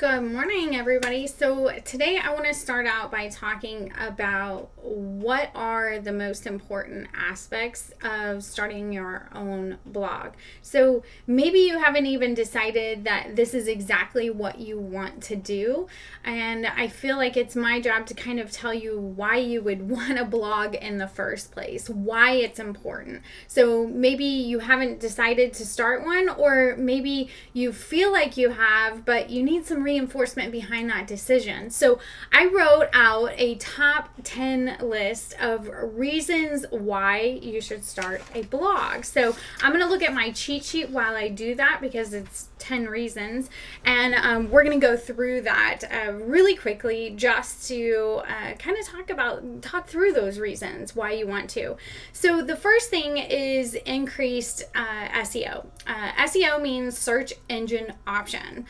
Good morning, everybody. So today I want to start out by talking about what are the most important aspects of starting your own blog. So maybe you haven't even decided that this is exactly what you want to do. And I feel like it's my job to kind of tell you why you would want a blog in the first place, why it's important. So maybe you haven't decided to start one, or maybe you feel like you have, but you need some reinforcement behind that decision. So I wrote out a top 10 list of reasons why you should start a blog. So I'm going to look at my cheat sheet while I do that because it's 10 reasons, and we're going to go through that really quickly just to kind of talk through those reasons why you want to. So the first thing is increased SEO. SEO means search engine option,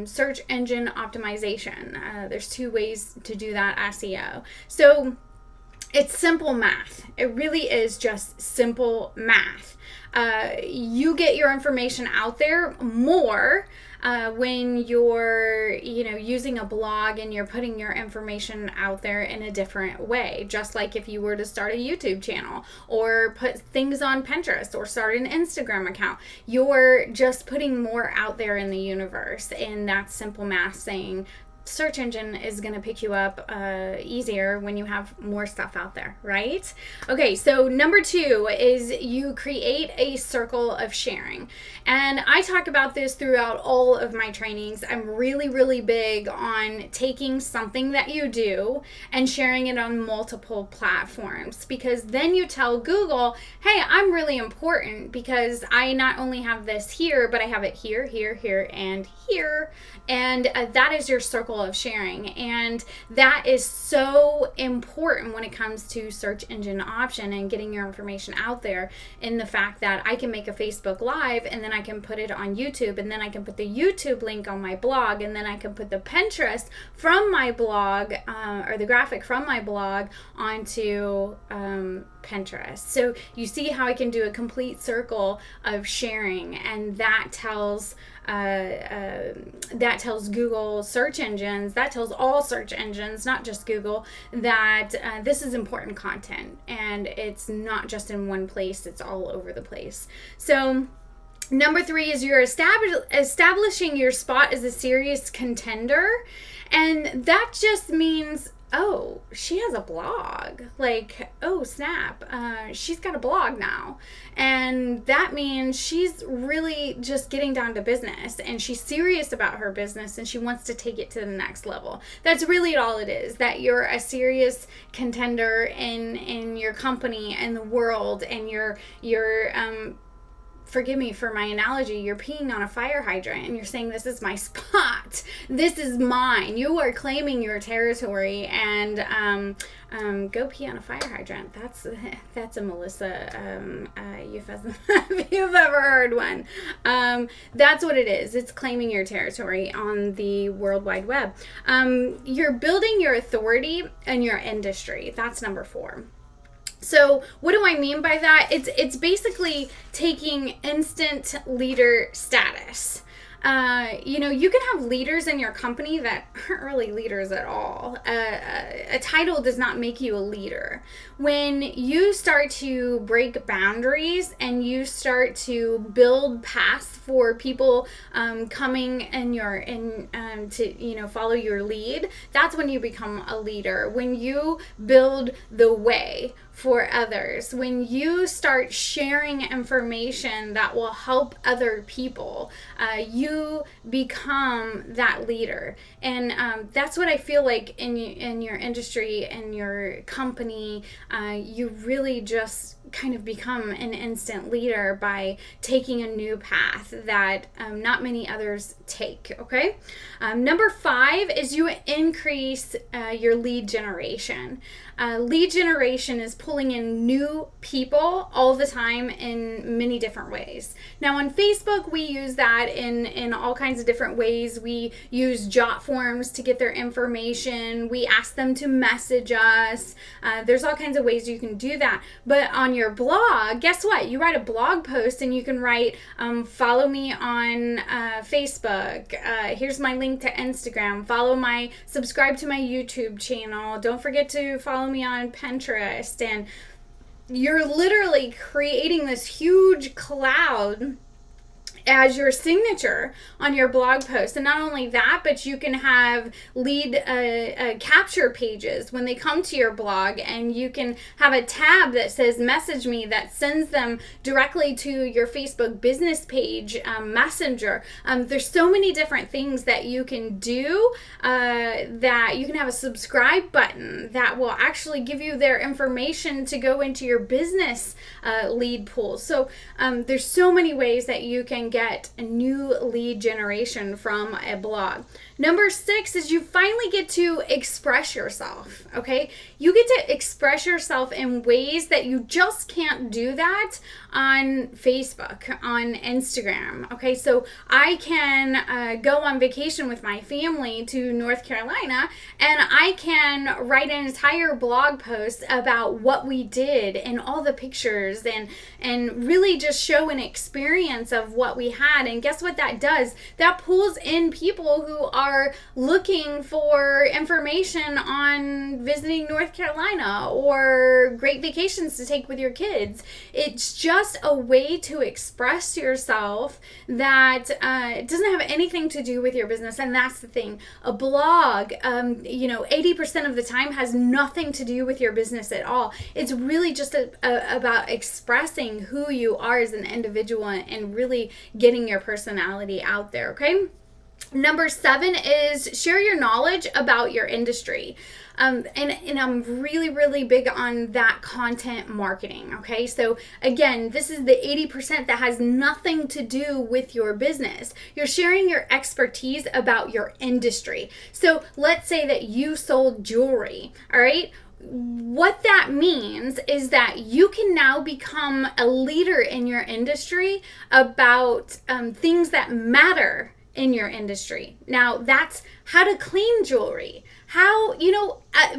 search engine optimization. There's two ways to do that SEO. So it's simple math. It really is just simple math. You get your information out there more when you're, using a blog and you're putting your information out there in a different way. Just like if you were to start a YouTube channel or put things on Pinterest or start an Instagram account, you're just putting more out there in the universe. And that's simple math saying search engine is going to pick you up easier when you have more stuff out there, right? Okay, so number 2 is you create a circle of sharing. And I talk about this throughout all of my trainings. I'm really, really big on taking something that you do and sharing it on multiple platforms, because then you tell Google, hey, I'm really important because I not only have this here, but I have it here, here, here, and here. And that is your circle of sharing, and that is so important when it comes to search engine option and getting your information out there, in the fact that I can make a Facebook Live and then I can put it on YouTube, and then I can put the YouTube link on my blog, and then I can put the Pinterest from my blog or the graphic from my blog onto Pinterest. So you see how I can do a complete circle of sharing, and that tells Google search engines, that tells all search engines, not just Google, that this is important content, and it's not just in one place, it's all over the place. So number 3 is you're establishing your spot as a serious contender, and that just means, oh, she has a blog. Like, oh, snap. She's got a blog now. And that means she's really just getting down to business, and she's serious about her business, and she wants to take it to the next level. That's really all it is, that you're a serious contender in your company and the world, and you're forgive me for my analogy, you're peeing on a fire hydrant and you're saying, this is my spot, this is mine. You are claiming your territory, and go pee on a fire hydrant. That's a Melissa euphemism if you've ever heard one. That's what it is. It's claiming your territory on the World Wide Web. You're building your authority in your industry. That's number 4. So what do I mean by that? It's basically taking instant leader status. You can have leaders in your company that aren't really leaders at all. A title does not make you a leader. When you start to break boundaries and you start to build paths for people coming to follow your lead, that's when you become a leader. When you build the way for others, when you start sharing information that will help other people, you become that leader. And that's what I feel like in your industry and your company, you really just kind of become an instant leader by taking a new path that not many others take. Okay. Number 5 is you increase your lead generation. Lead generation is pulling in new people all the time in many different ways. Now on Facebook, we use that in all kinds of different ways. We use jot forms to get their information. We ask them to message us. There's all kinds of ways you can do that. But on your blog, guess what? You write a blog post and you can write, follow me on Facebook. Here's my link to Instagram. Subscribe to my YouTube channel. Don't forget to follow me on Pinterest. And you're literally creating this huge cloud as your signature on your blog post. And not only that, but you can have lead capture pages when they come to your blog, and you can have a tab that says message me that sends them directly to your Facebook business page messenger. There's so many different things that you can do, that you can have a subscribe button that will actually give you their information to go into your business lead pool. So there's so many ways that you can get a new lead generation from a blog. Number 6 is you finally get to express yourself, okay? You get to express yourself in ways that you just can't do that on Facebook, on Instagram, okay? So I can go on vacation with my family to North Carolina, and I can write an entire blog post about what we did and all the pictures, and really just show an experience of what we had. And guess what that does? That pulls in people who are looking for information on visiting North Carolina or great vacations to take with your kids. It's just a way to express yourself that it doesn't have anything to do with your business. And that's the thing. A blog, 80% of the time has nothing to do with your business at all. It's really just about expressing who you are as an individual and really getting your personality out there, okay? Number 7 is share your knowledge about your industry. And I'm really, really big on that content marketing, okay? So again, this is the 80% that has nothing to do with your business. You're sharing your expertise about your industry. So let's say that you sold jewelry, all right? What that means is that you can now become a leader in your industry about things that matter in your industry. Now, that's how to clean jewelry.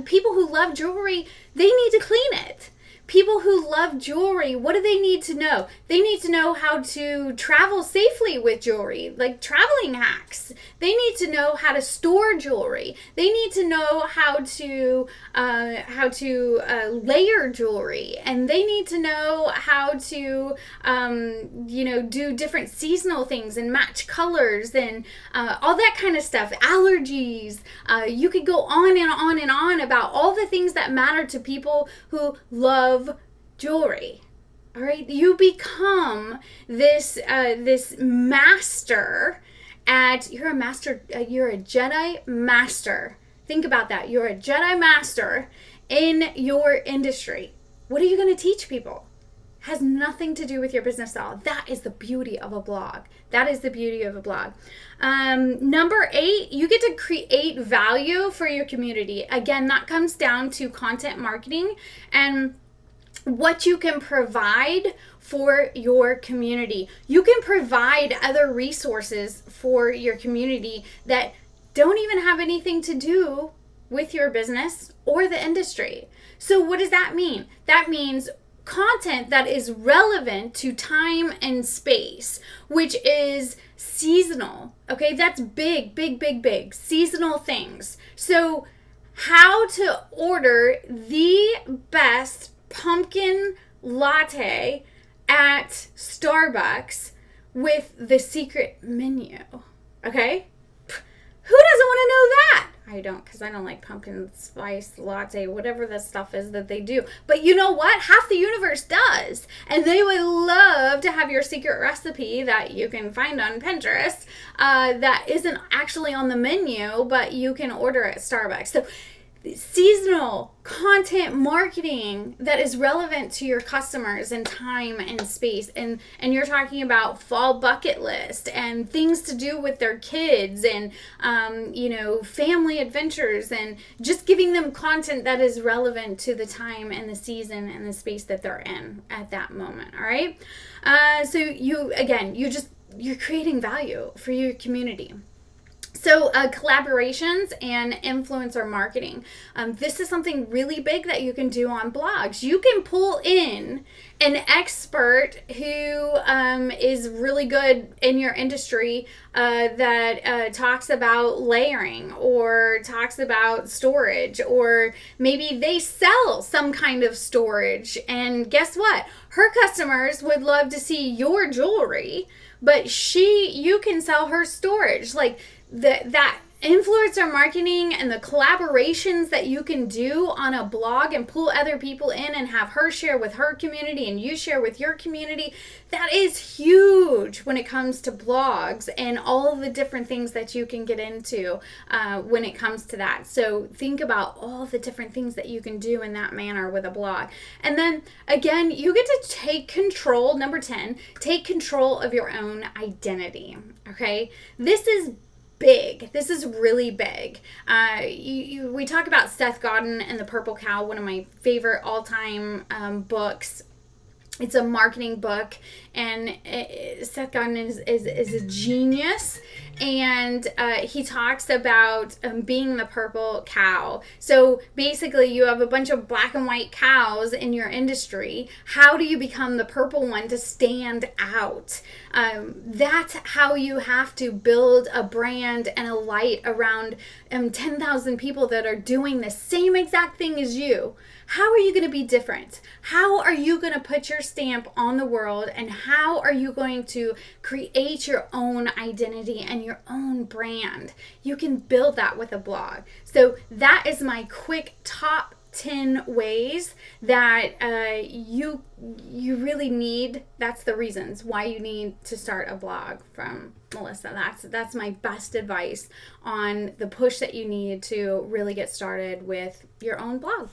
People who love jewelry, they need to clean it. People who love jewelry, what do they need to know? They need to know how to travel safely with jewelry, like traveling hacks. They need to know how to store jewelry. They need to know how to layer jewelry, and they need to know how to do different seasonal things and match colors and all that kind of stuff. Allergies. You could go on and on and on about all the things that matter to people who love jewelry. All right, you become this master you're a Jedi master. Think about that. You're a Jedi master in your industry. What are you going to teach people? Has nothing to do with your business at all. That is the beauty of a blog. Number 8, you get to create value for your community. Again, that comes down to content marketing and what you can provide for your community. You can provide other resources for your community that don't even have anything to do with your business or the industry. So what does that mean? That means content that is relevant to time and space, which is seasonal. Okay, that's big. Seasonal things. So how to order the best pumpkin latte at Starbucks with the secret menu. Okay? Who doesn't want to know that? I don't, because I don't like pumpkin spice latte, whatever the stuff is that they do. But you know what? Half the universe does. And they would love to have your secret recipe that you can find on Pinterest that isn't actually on the menu, but you can order at Starbucks. So seasonal content marketing that is relevant to your customers in time and space, and you're talking about fall bucket list and things to do with their kids, and family adventures, and just giving them content that is relevant to the time and the season and the space that they're in at that moment. All right, so you're creating value for your community. So collaborations and influencer marketing. This is something really big that you can do on blogs. You can pull in an expert who is really good in your industry that talks about layering or talks about storage, or maybe they sell some kind of storage. And guess what? Her customers would love to see your jewelry, but you can sell her storage. Like, that influencer marketing and the collaborations that you can do on a blog and pull other people in and have her share with her community and you share with your community, that is huge when it comes to blogs and all the different things that you can get into when it comes to that. So think about all the different things that you can do in that manner with a blog. And then again, you get to take control. Number 10, take control of your own identity. Okay, this is big. This is really big. We talk about Seth Godin and The Purple Cow, one of my favorite all-time books. It's a marketing book, and Seth Godin is a genius, and he talks about being the purple cow. So basically, you have a bunch of black and white cows in your industry. How do you become the purple one to stand out? That's how you have to build a brand and a light around 10,000 people that are doing the same exact thing as you. How are you going to be different? How are you going to put your stamp on the world? And how are you going to create your own identity and your own brand? You can build that with a blog. So that is my quick top 10 ways that you really need. That's the reasons why you need to start a blog from Melissa. That's my best advice on the push that you need to really get started with your own blog.